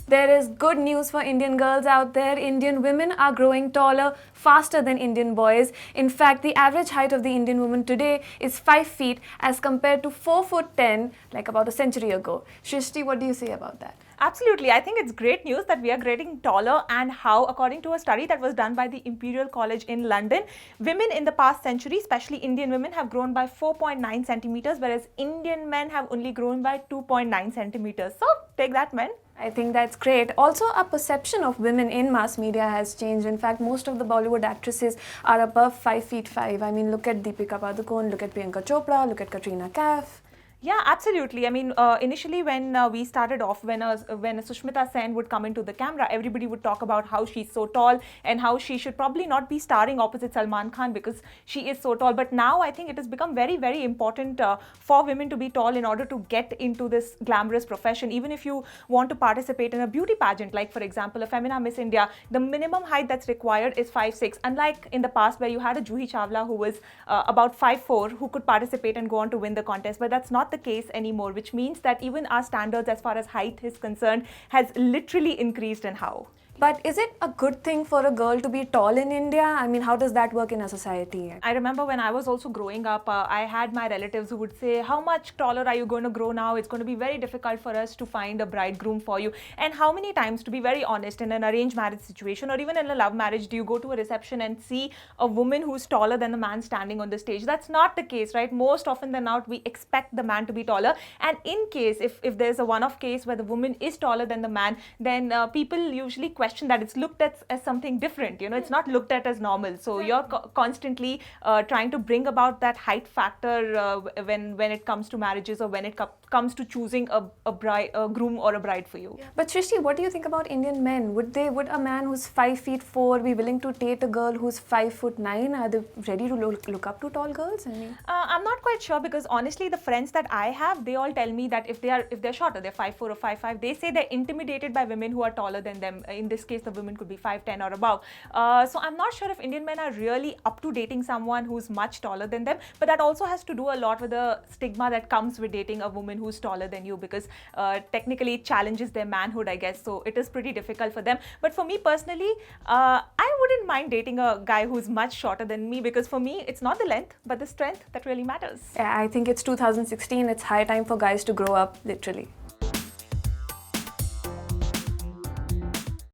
There is good news for Indian girls out there. Indian women are growing taller faster than Indian boys. In fact, the average height of the Indian woman today is 5 feet as compared to 4 foot 10 like about a century ago. Shrishti, what do you say about that? Absolutely. I think it's great news that we are getting taller, and how, according to a study that was done by the Imperial College in London, women in the past century, especially Indian women, have grown by 4.9 centimeters, whereas Indian men have only grown by 2.9 centimeters. So take that, men. I think that's great. Also, our perception of women in mass media has changed. In fact, most of the Bollywood actresses are above 5 feet 5. I mean, look at Deepika Padukone, look at Priyanka Chopra, look at Katrina Kaif. Yeah, absolutely. I mean, initially when we started off, when Sushmita Sen would come into the camera, everybody would talk about how she's so tall and how she should probably not be starring opposite Salman Khan because she is so tall. But now I think it has become very, very important for women to be tall in order to get into this glamorous profession. Even if you want to participate in a beauty pageant, like for example, a Femina Miss India, the minimum height that's required is 5'6". Unlike in the past where you had a Juhi Chawla who was about 5'4", who could participate and go on to win the contest. But that's not the case anymore, which means that even our standards as far as height is concerned has literally increased in how. But is it a good thing for a girl to be tall in India? I mean, how does that work in a society? I remember when I was also growing up, I had my relatives who would say, how much taller are you going to grow now? It's going to be very difficult for us to find a bridegroom for you. And how many times, to be very honest, in an arranged marriage situation or even in a love marriage, do you go to a reception and see a woman who's taller than the man standing on the stage? That's not the case, right? Most often than not, we expect the man to be taller. And in case, if there's a one-off case where the woman is taller than the man, then people usually question that it's looked at as something different. You know, it's not looked at as normal. So you're constantly trying to bring about that height factor when it comes to marriages or when it comes to choosing a groom or a bride for you. Yeah. But Shrishti, what do you think about Indian men? Would a man who's 5 feet 4 be willing to date a girl who's 5 foot 9? Are they ready to look up to tall girls? I mean, I'm not quite sure because honestly, the friends that I have, they all tell me that if they're shorter, they're 5'4" or 5'5", they say they're intimidated by women who are taller than them. In this case, the women could be 5'10" or above. So I'm not sure if Indian men are really up to dating someone who's much taller than them. But that also has to do a lot with the stigma that comes with dating a woman who's taller than you, because technically it challenges their manhood, I guess. So it is pretty difficult for them. But for me personally, I wouldn't mind dating a guy who's much shorter than me, because for me, it's not the length, but the strength that really matters. yeah, I think it's 2016. It's high time for guys to grow up, literally.